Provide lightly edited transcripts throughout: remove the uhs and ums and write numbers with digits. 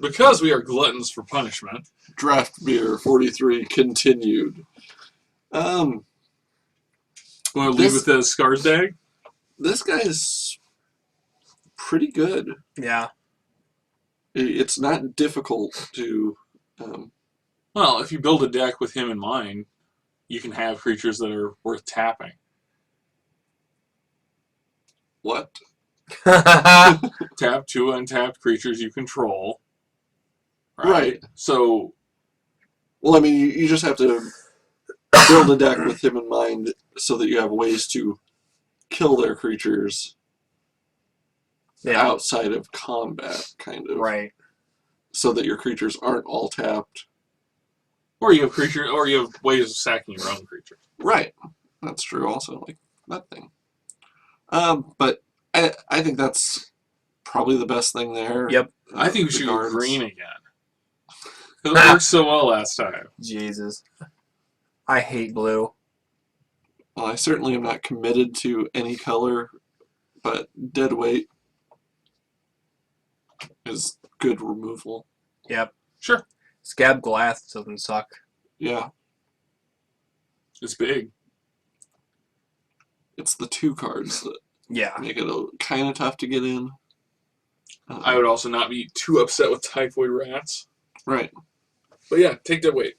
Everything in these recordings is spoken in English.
Because we are gluttons for punishment. Draft beer 43 continued. Want to leave with the Skarsdag? This guy is pretty good. Yeah. It's not difficult to... well, if you build a deck with him in mind, you can have creatures that are worth tapping. What? Tap 2 untapped creatures you control. Right. So... Well, I mean, you just have to build a deck with him in mind so that you have ways to kill their creatures outside of combat, kind of. Right. So that your creatures aren't all tapped. Or you have ways of sacking your own creatures. Right. That's true also, like that thing. But I think that's probably the best thing there. Yep. I think we should go green again. It worked so well last time. Jesus. I hate blue. Well, I certainly am not committed to any color, but dead weight is good removal. Yep. Sure. Scab Glass doesn't suck. Yeah. It's big. It's the 2 cards that make it kind of tough to get in. I would also not be too upset with Typhoid Rats. Right. But yeah, take dead weight.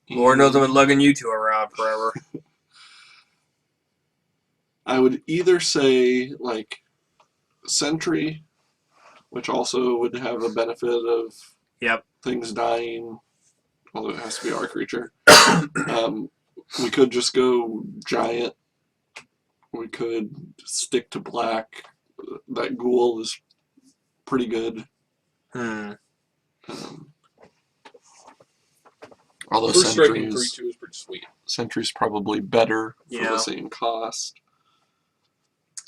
Lord knows I've been lugging you two around forever. I would either say, like, Sentry, which also would have a benefit of things dying, although it has to be our creature. We could just go Giant. We could stick to black. That Ghoul is pretty good. Although First striking 3/2 is pretty sweet. Sentry's probably better for Yeah. the same cost.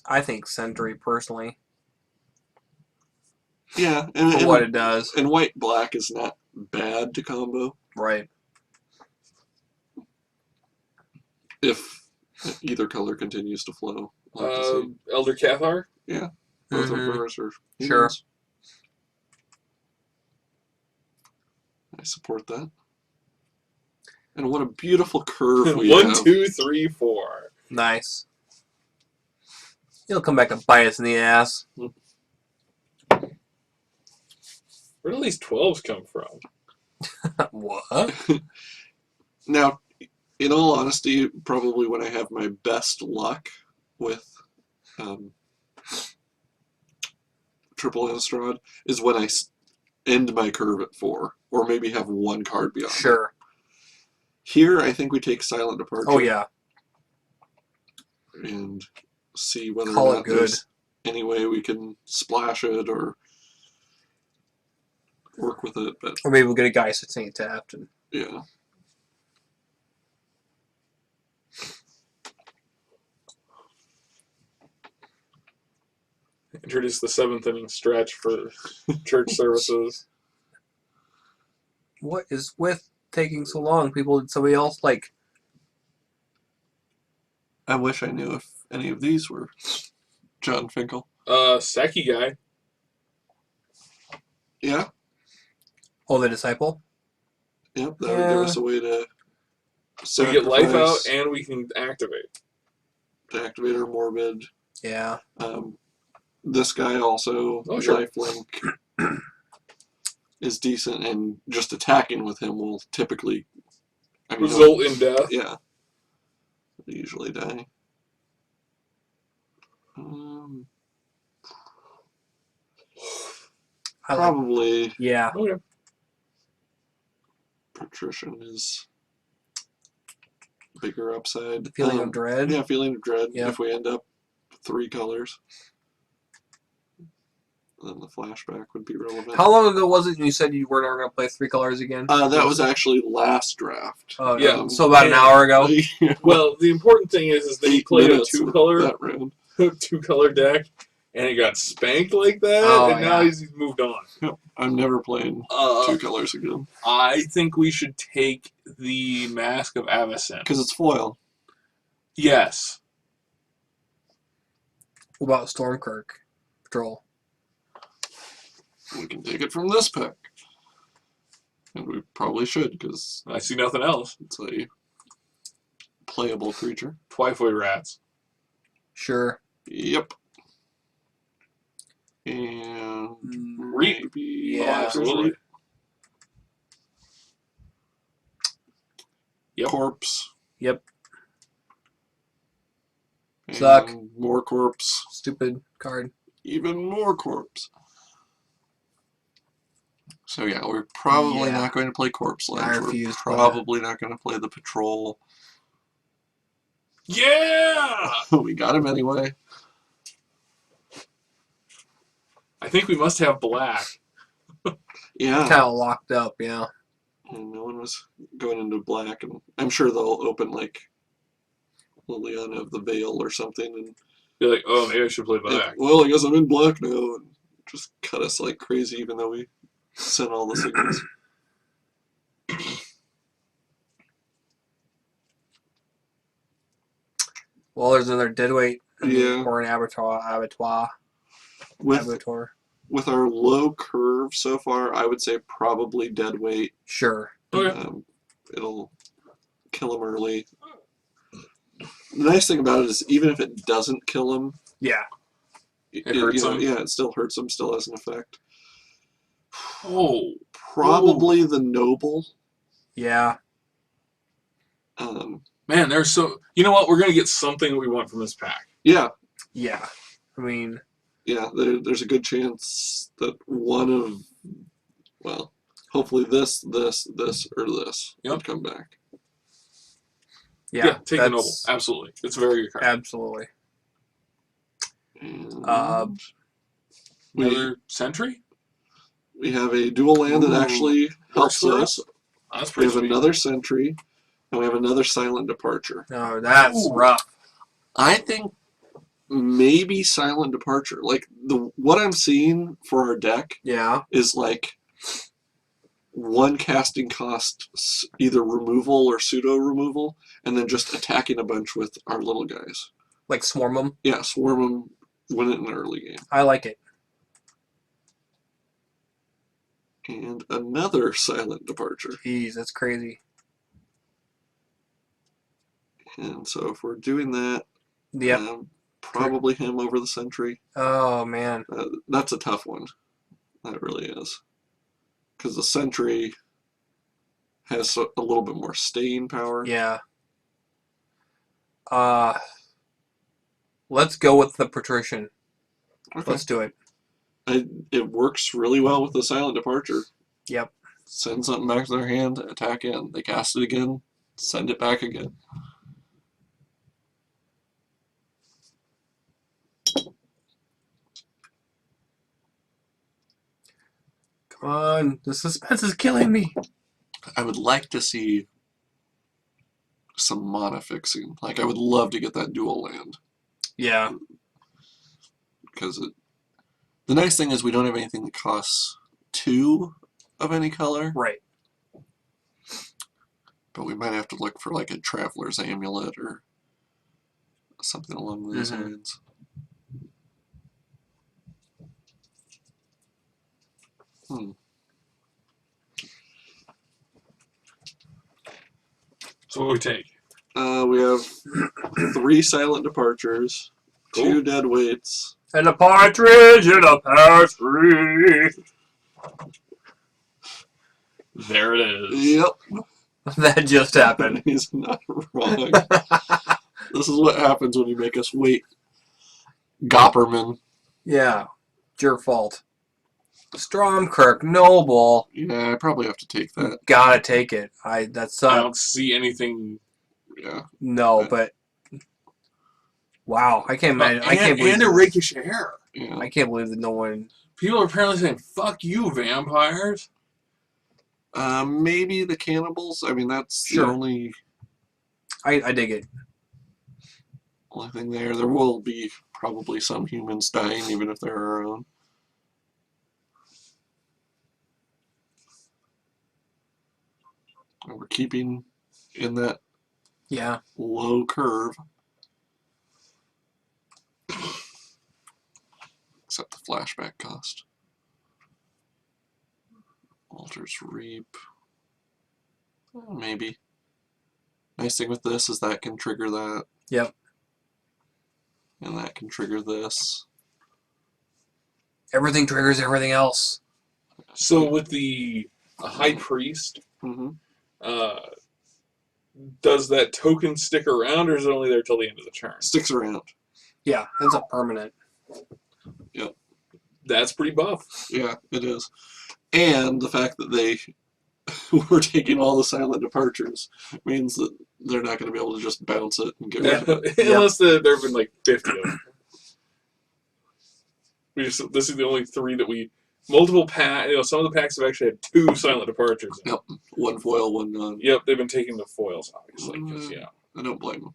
I think Sentry, personally. Yeah. For what it does. And white-black is not bad to combo. Right. If either color continues to flow. We'll have to see. Elder Cathar? Yeah. Both of hers are Sure. humans. I support that. And what a beautiful curve we have. 1, 2, 3, 4. Nice. He'll come back and bite us in the ass. Where do all these 12s come from? What? Now, in all honesty, probably when I have my best luck with Triple Innistrad is when I end my curve at 4, or maybe have 1 card beyond Sure. it. Here, I think we take Silent Departure. Oh, yeah. And see whether Call or it not good. there's any way we can splash it or work with it. But Or maybe we'll get a guy sitting tapped. And... yeah. Introduce the 7th inning stretch for church services. What is with taking so long? People, did somebody else, like... I wish I knew if any of these were John Finkel. Seki guy. Yeah. Oh, the Disciple? Yep, that would give us a way to We get life out sacrifice, and we can activate. to activate our Morbid. Yeah. This guy also, Oh, sure. lifelink, is decent, and just attacking with him will typically Result in death. Yeah. They usually die. Probably Yeah. Okay. Patrician is bigger upside. Feeling of Dread? Yeah, Feeling of Dread. Yeah. If we end up 3 colors, then the flashback would be relevant. How long ago was it you said you were never going to play 3 colors again? That was actually last draft. Oh, yeah. So about an hour ago? Well, the important thing is that he played a Minutes of 2-color that round. 2-color deck, and it got spanked like that, Oh, and now yeah. he's moved on. I'm never playing 2 colors again. I think we should take the Mask of Avacyn. Because it's foil. Yes. What about Stormkirk Patrol? we can take it from this pack. And we probably should, because I see nothing else. it's a playable creature. Twyfoid rats. Sure. Yep. And Reap. maybe Yeah. Absolutely. Yep. Corpse. Yep. And Suck. more corpse. Stupid card. Even more corpse. So yeah, we're probably not going to play Corpse Ledge. I refuse We're to play probably not going to play the Patrol. Yeah! We got him anyway. I think we must have black. Yeah. Kind of locked up, yeah. And no one was going into black, and I'm sure they'll open like Liliana of the Veil or something, and You're like, oh, maybe I should play black. well, I guess I'm in black now, and just cut us like crazy, even though we sent all the signals. Well, there's another deadweight. Yeah. Or an abattoir. With our low curve so far, I would say probably dead weight. Sure. Okay. It'll kill him early. The nice thing about it is even if it doesn't kill him, Yeah. It hurts him? Yeah, it still hurts him, still has an effect. Oh. Probably the Noble. Yeah. Man, there's so... You know what? We're going to get something we want from this pack. Yeah. Yeah. I mean... Yeah, there's a good chance that one of... Well, hopefully this, or this would come back. Yeah, take the Noble. Absolutely. It's a very good card. Absolutely. And Another Sentry? we have a dual land that actually helps us. That's We pretty have sweet. another Sentry, and we have another Silent Departure. No, that's rough. I think maybe Silent Departure. Like what I'm seeing for our deck is like one casting cost, either removal or pseudo removal, and then just attacking a bunch with our little guys. Like swarm them? Yeah, swarm them, win it in the early game. I like it. And another Silent Departure. Jeez, that's crazy. And so if we're doing that, Yep. probably him over the Sentry. Oh, man. That's a tough one. That really is. Because the Sentry has a little bit more staying power. Yeah. Let's go with the Patrician. Okay. Let's do it. It works really well with the Silent Departure. Yep. Send something back to their hand, attack in. They cast it again, send it back again. Come on. The suspense is killing me. I would like to see some mana fixing. Like, I would love to get that dual land. Yeah. Because the nice thing is we don't have anything that costs 2 of any color. Right. But we might have to look for like a Traveler's Amulet or something along those lines. So what do we take? We have 3 Silent Departures, Cool. 2 Dead Weights. And a partridge in a pear tree. There it is. Yep. That just happened. He's not wrong. This is what happens when you make us wait. Gopperman. Yeah. It's your fault. Stromkirk, Noble. Yeah, I probably have to take that. Gotta take it. That's I don't see anything. Yeah. no, but wow, I can't imagine. I can't believe and a rakish air. Yeah. I can't believe that no one. People are apparently saying, "Fuck you, vampires." Maybe the cannibals. I mean, that's Sure. the only I dig it. thing there. There will be probably some humans dying, even if they're our own. And we're keeping in that Yeah. low curve. Except the flashback cost. Altar's Reap. Maybe. Nice thing with this is that can trigger that. Yep. And that can trigger this. Everything triggers everything else. So with the High Priest, Mm-hmm. Does that token stick around, or is it only there till the end of the turn? Sticks around. Yeah, it's a permanent. Yep. That's pretty buff. Yeah, it is. And the fact that they were taking all the silent departures means that they're not going to be able to just bounce it and get rid of it. Unless there have been like 50 of them. This is the only 3 that we... Multiple packs... some of the packs have actually had 2 silent departures. Yep. One foil, one non. Yep, they've been taking the foils, obviously. I don't blame them.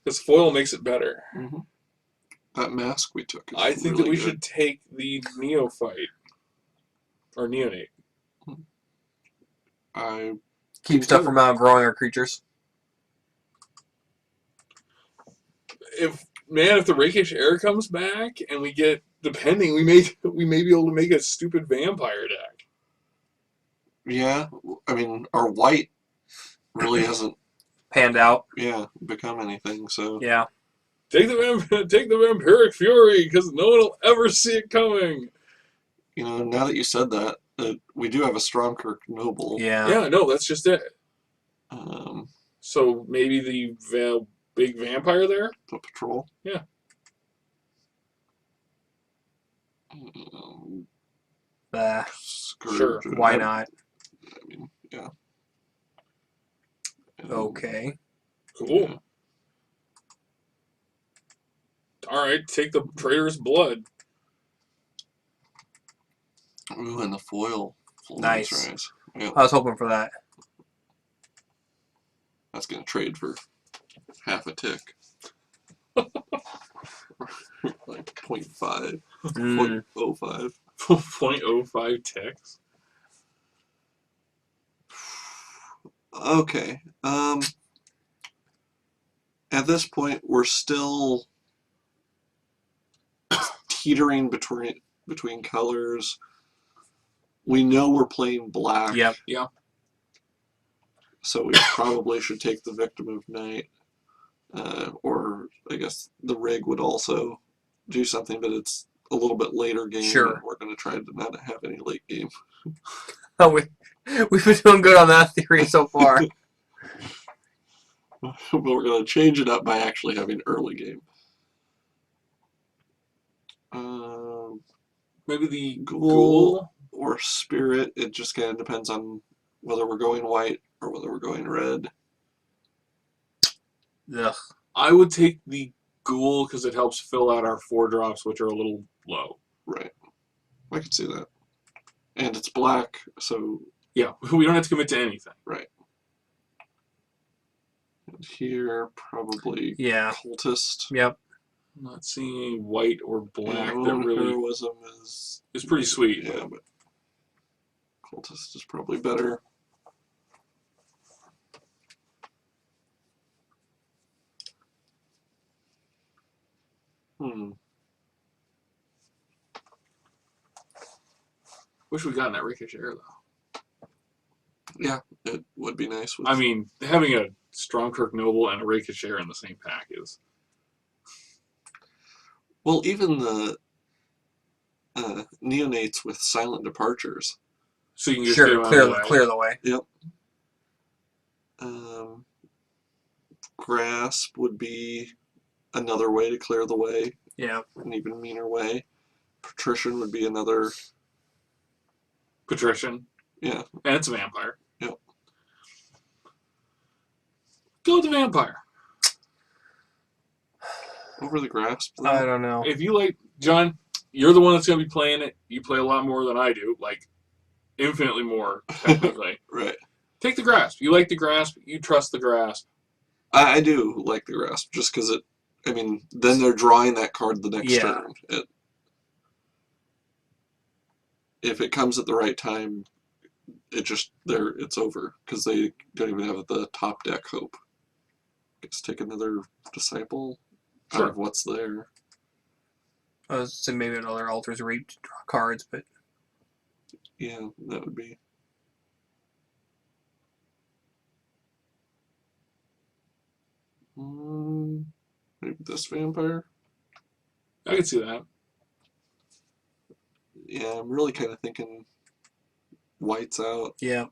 Because foil makes it better. Mm-hmm. That mask we took is I think really that we good. should take the Neophyte. Or Neonate. I Keep stuff from outgrowing our creatures. If the Rakish Air comes back and we get, depending, we may be able to make a stupid vampire deck. Yeah, I mean, our white really hasn't Panned out. become anything. So Yeah. Take the Vampiric Fury, because no one will ever see it coming. now that you said that, we do have a Stromkirk Noble. Yeah. Yeah, no, that's just it. Um, So maybe the big vampire there? the patrol. Yeah. Scourge. Sure. Why not? I mean, yeah. Okay. Cool. Yeah. Alright, take the Traitor's Blood. Ooh, and the foil. Nice. Rise. Yep. I was hoping for that. That's going to trade for half a tick. Like 0.5. 0.05. 0.05 ticks. Okay. At this point, we're still teetering between colors. We know we're playing black. Yep. Yeah. So we probably should take the Victim of Night. Or I guess the rig would also do something, but it's a little bit later game. Sure. We're going to try to not have any late game. Oh, we've been doing good on that theory so far. But we're going to change it up by actually having early game. Maybe the Ghoul or Spirit. It just kind of depends on whether we're going white or whether we're going red. Ugh. I would take the Ghoul because it helps fill out our 4-drops, which are a little low. Right. I can see that. And it's black, so... Yeah, we don't have to commit to anything. Right. And here, probably Yeah. Cultist. Yep. I'm not seeing white or black Yeah, that really heroism is pretty sweet. Yeah, but Cultist is probably better. Wish we got that Rakish Air, though. Yeah, it would be nice. I mean, having a Stromkirk Noble and a Rakish Air in the same pack is... Well, even the neonates with silent departures. So you can just Sure, get them out of the way. clear the way. Yep. Grasp would be another way to clear the way. Yeah. An even meaner way. Patrician would be another. Patrician. Yeah. And it's a vampire. Yep. Go with the vampire. Over the grasp. Though? I don't know. If you like, John, you're the one that's going to be playing it. You play a lot more than I do, like infinitely more, technically. Right. Take the grasp. You like the grasp. You trust the grasp. I do like the grasp, just because it. I mean, then they're drawing that card the next turn. If it comes at the right time, it's over because they don't even have the top deck hope. Let's take another disciple out of what's there. I was saying maybe another Altar's Reap to draw cards, but Yeah, that would be. Maybe this vampire? I can see that. Yeah, I'm really kind of thinking whites out. Yeah.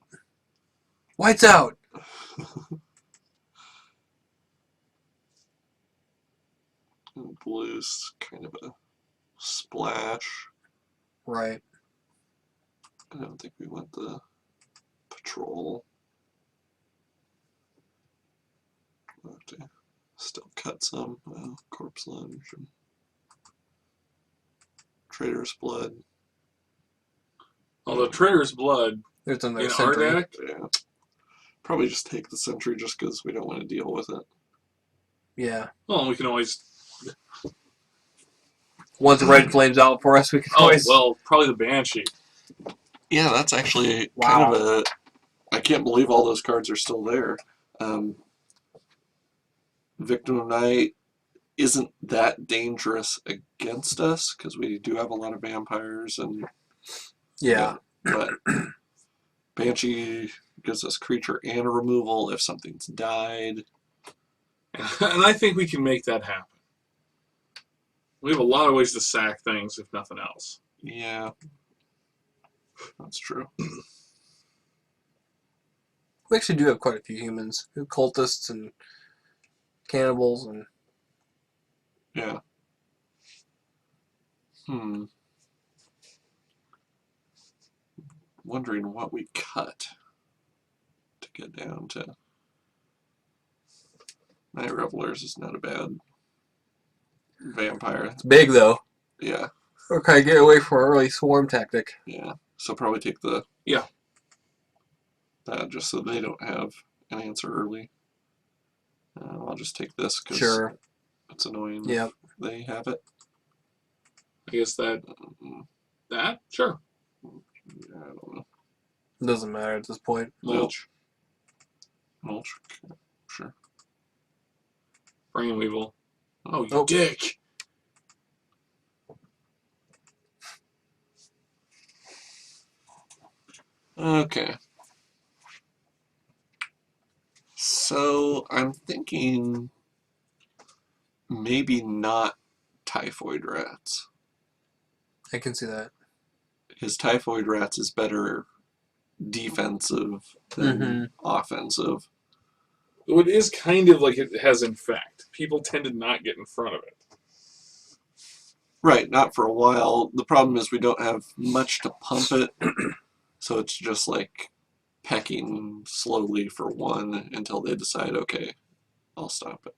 Whites out! And blue's kind of a splash. Right. I don't think we want the patrol. We'll have to still cut some. Corpse lunge and Trader's blood. Although Trader's blood There's another in our sentry. deck, Yeah. Probably just take the sentry just because we don't want to deal with it. Yeah. well, we can always. Once red flames out for us, we can Oh, always... well, probably the Banshee. Yeah, that's actually Wow. kind of a. I can't believe all those cards are still there. Victim of Night isn't that dangerous against us because we do have a lot of vampires and Yeah. but Banshee gives us creature and a removal if something's died. And I think we can make that happen. We have a lot of ways to sack things, if nothing else. Yeah, that's true. We actually do have quite a few humans. Cultists and cannibals and... Yeah. Wondering what we cut to get down to. Night Revelers is not a bad vampire. It's big, though. Yeah, Okay, get away from our early swarm tactic. yeah. So probably take the Yeah. that just so they don't have an answer early. I'll just take this because Sure. it's annoying. Yep. If they have it. I guess that. Sure. Yeah, I don't know. Doesn't matter at this point. Mulch. Mulch. Okay, sure. Brain Weevil. Oh, you Oh. dick. Okay. So I'm thinking maybe not typhoid rats. I can see that. Because typhoid rats is better defensive than offensive. So it is kind of like it has infect. People tend to not get in front of it. Right, not for a while. The problem is we don't have much to pump it, so it's just like pecking slowly for one until they decide, okay, I'll stop it.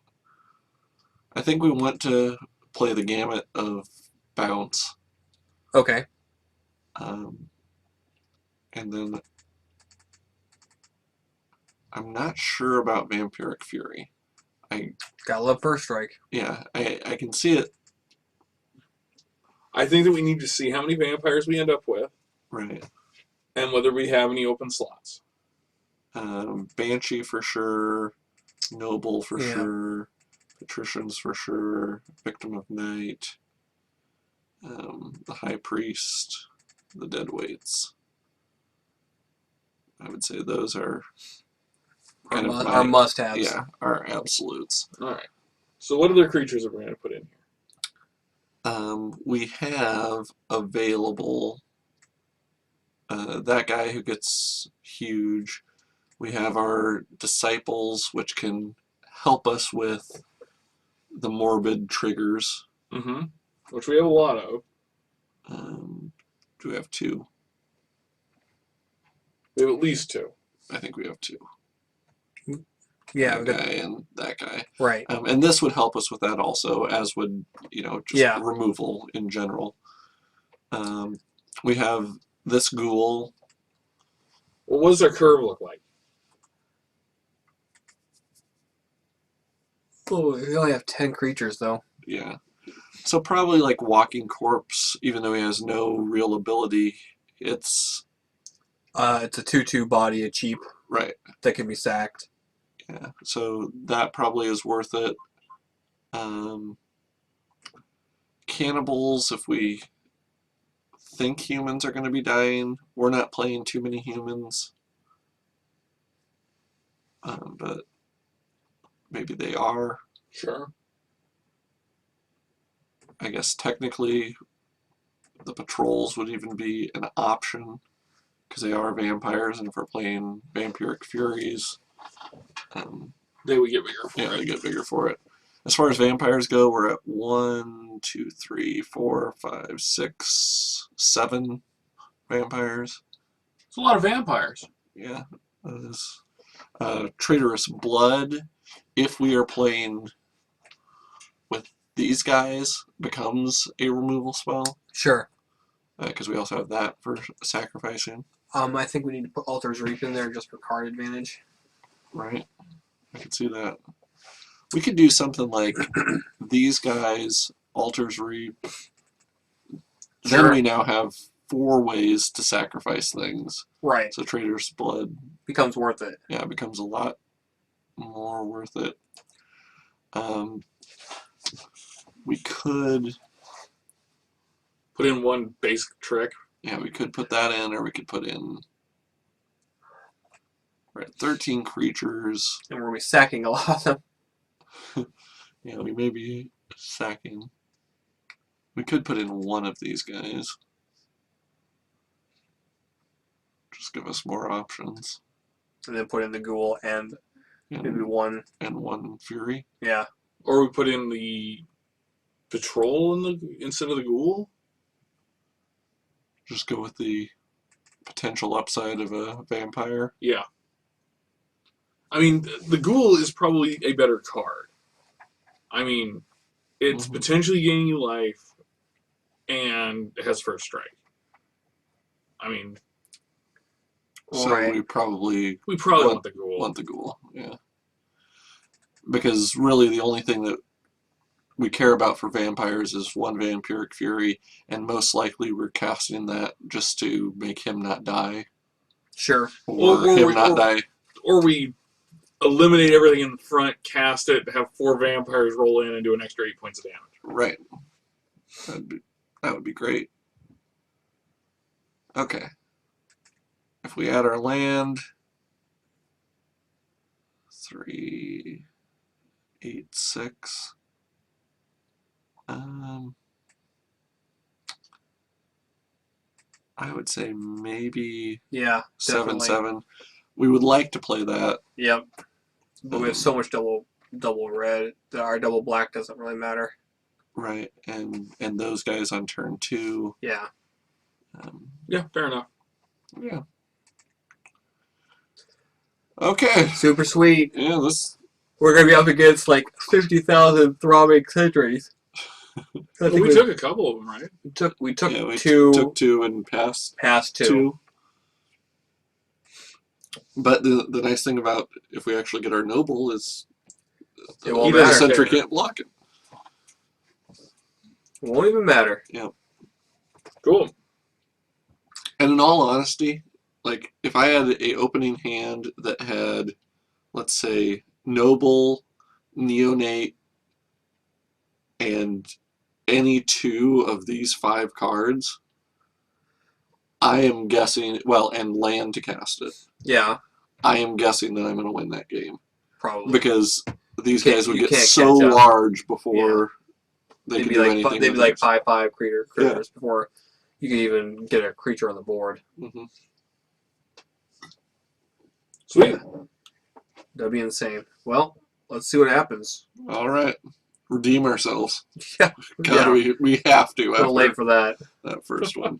I think we want to play the gamut of bounce. Okay. And then I'm not sure about Vampiric Fury. Gotta love First Strike. Yeah, I can see it. I think that we need to see how many vampires we end up with Right. and whether we have any open slots. Banshee for sure. Noble for Yeah. sure. Patricians for sure. Victim of Night. The High Priest. The Deadweights. I would say those are kind of Our must-haves. Yeah, our absolutes. All right. So what other creatures are we going to put in here? We have available that guy who gets huge. We have our disciples, which can help us with the morbid triggers. Mm-hmm. Which we have a lot of. Do we have two? We have at least two. I think we have two. Yeah. That guy and that guy. Right. And this would help us with that also, as would, just removal in general. We have this ghoul. Well, what does our curve look like? Oh, we only have 10 creatures, though. Yeah. So probably like Walking Corpse, even though he has no real ability, it's... It's a 2/2 body, a cheap. Right. That can be sacked. Yeah. So that probably is worth it. Cannibals, if we think humans are going to be dying. We're not playing too many humans. But maybe they are. Sure. I guess technically the patrols would even be an option because they are vampires, and if we're playing vampiric furies, they would get bigger for yeah, it. they get bigger for it. As far as vampires go, we're at 1, 2, 3, 4, 5, 6, 7 vampires. It's a lot of vampires. Yeah, that is. Traitorous Blood, if we are playing with these guys, becomes a removal spell. Sure. Because we also have that for sacrificing. I think we need to put Altar's Reap in there just for card advantage. Right. I could see that. We could do something like these guys, Altar's Reap. Sure. Then we now have 4 ways to sacrifice things. Right. So Traitorous Blood becomes worth it. Yeah, it becomes a lot more worth it. We could put in one basic trick. Yeah, we could put that in, or we could put in. We're at 13 creatures. And we're sacking a lot of them. Yeah, we may be sacking. We could put in one of these guys. Just give us more options. And then put in the ghoul and maybe one. And one fury. Yeah. Or we put in the patrol instead of the ghoul. Just go with the potential upside of a vampire. Yeah. I mean, the ghoul is probably a better card. I mean, it's potentially gaining you life, and it has first strike. I mean, so right. we probably want the ghoul. Want the ghoul, yeah. Because really, the only thing that we care about for vampires is one vampiric fury, and most likely we're casting that just to make him not die. Sure. Or him not die. Or we eliminate everything in the front, cast it, have 4 vampires roll in, and do an extra 8 points of damage. Right. That would be great. Okay. If we add our land, 3, 8, 6. I would say maybe 7, 7. We would like to play that. Yep. But we have so much double red that our double black doesn't really matter. Right, and those guys on turn 2. Yeah. Yeah, fair enough. Yeah. Okay. Super sweet. Yeah, this. We're gonna be up against like 50,000 throbbing centuries. Well, we took a couple of them, right? We took yeah, we 2. Took 2 and passed 2. But the nice thing about if we actually get our noble is the sentry can't block it. It won't even matter. Yeah. Cool. And in all honesty, like if I had a opening hand that had, let's say, noble, neonate, and any 2 of these 5 cards, I am guessing, and land to cast it. Yeah. I am guessing that I'm going to win that game. Probably. Because these guys would get so catch up. large before they could do anything. They'd be like 5/5 creatures before you could even get a creature on the board. Mm-hmm. Sweet. That'd be insane. Well, let's see what happens. All right. Redeem ourselves. Yeah. God, we have to. A little late for that. That first one.